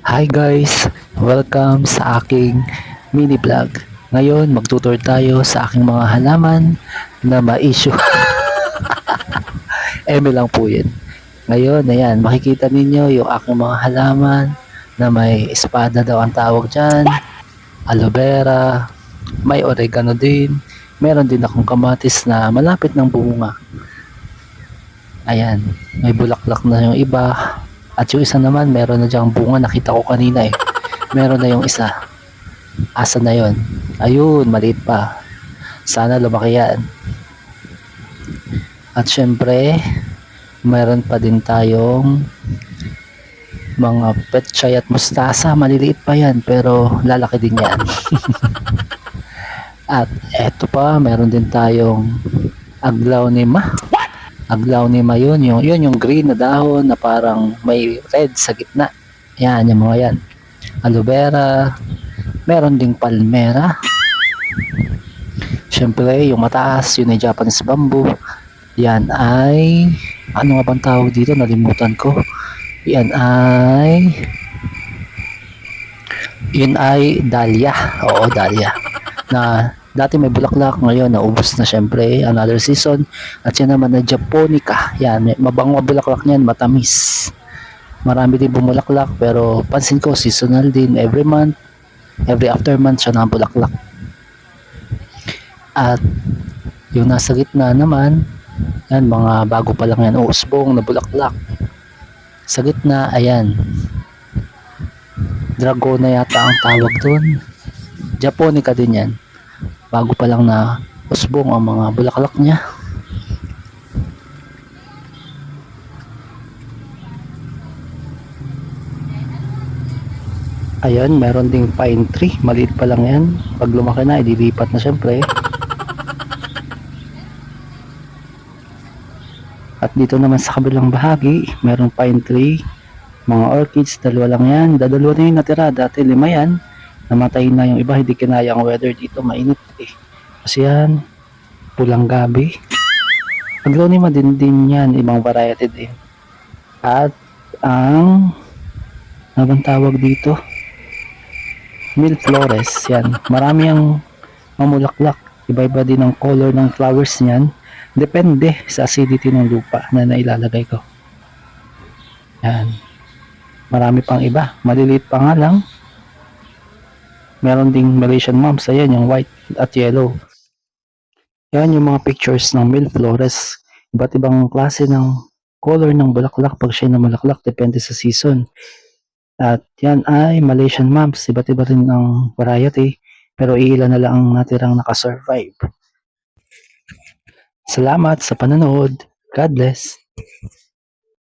Hi guys! Welcome sa aking mini vlog. Ngayon, magtutur tayo sa aking mga halaman na ma-issue. Eme lang po yun. Ngayon, ayan, makikita ninyo yung aking mga halaman na may espada daw ang tawag dyan, aloe vera, may oregano din, meron din akong kamatis na malapit ng bunga. Ayan, may bulaklak na yung iba. At yung isa naman, meron na dyang bunga, nakita ko kanina eh. Meron na yung isa. Asa na yon? Ayun, maliit pa. Sana lumaki yan. At syempre, meron pa din tayong mga petchay at mustasa. Maliliit pa yan, pero lalaki din yan. At eto pa, meron din tayong aglaonema. Aglaonema yun yung green na dahon na parang may red sa gitna. Yan, yung mga yan. Aloe vera, meron ding palmera. Siyempre, yung mataas, yun ay Japanese bamboo. Yan ay, ano nga bang tawag dito? Nalimutan ko. Yan ay dahlia. Oo, dahlia. Na dati may bulaklak, ngayon naubos na syempre, another season. At yan naman na japonica. Yan, may mabango bulaklak niyan, matamis. Marami din bumulaklak, pero pansin ko seasonal din, every month, every after month siya nakabulaklak. At yung nasa gitna naman, yan, mga bago pa lang yan, usbong na bulaklak. Sa gitna, ayan, dragona yata ang tawag doon. Japonica din yan. Bago pa lang na usbong ang mga bulaklak niya. Ayan, meron ding pine tree. Maliit pa lang yan. Pag lumaki na, idilipat na syempre. At dito naman sa kabilang bahagi, merong pine tree. Mga orchids, dalawa lang yan. Dadalawa na yung natira. Dati 5 yan. Namatay na yung iba, hindi kinaya ang weather dito, mainit eh. Kasi yan, pulang gabi. Aglaonema din yan, ibang variety din. At ang anong tawag dito? Milleflores, yan. Marami ang mamulaklak. Iba-iba din ang color ng flowers niyan. Depende sa acidity ng lupa na nailalagay ko. Yan. Marami pang iba. Maliliit pa nga lang. Meron ding Malaysian moms, ayan yung white at yellow. Yan yung mga pictures ng Milleflores. Iba't ibang klase ng color ng bulaklak pag siya na bulaklak, depende sa season. At yan ay Malaysian moms, iba't iba rin ang variety, pero ilan na lang ang natirang nakasurvive. Salamat sa panonood. God bless.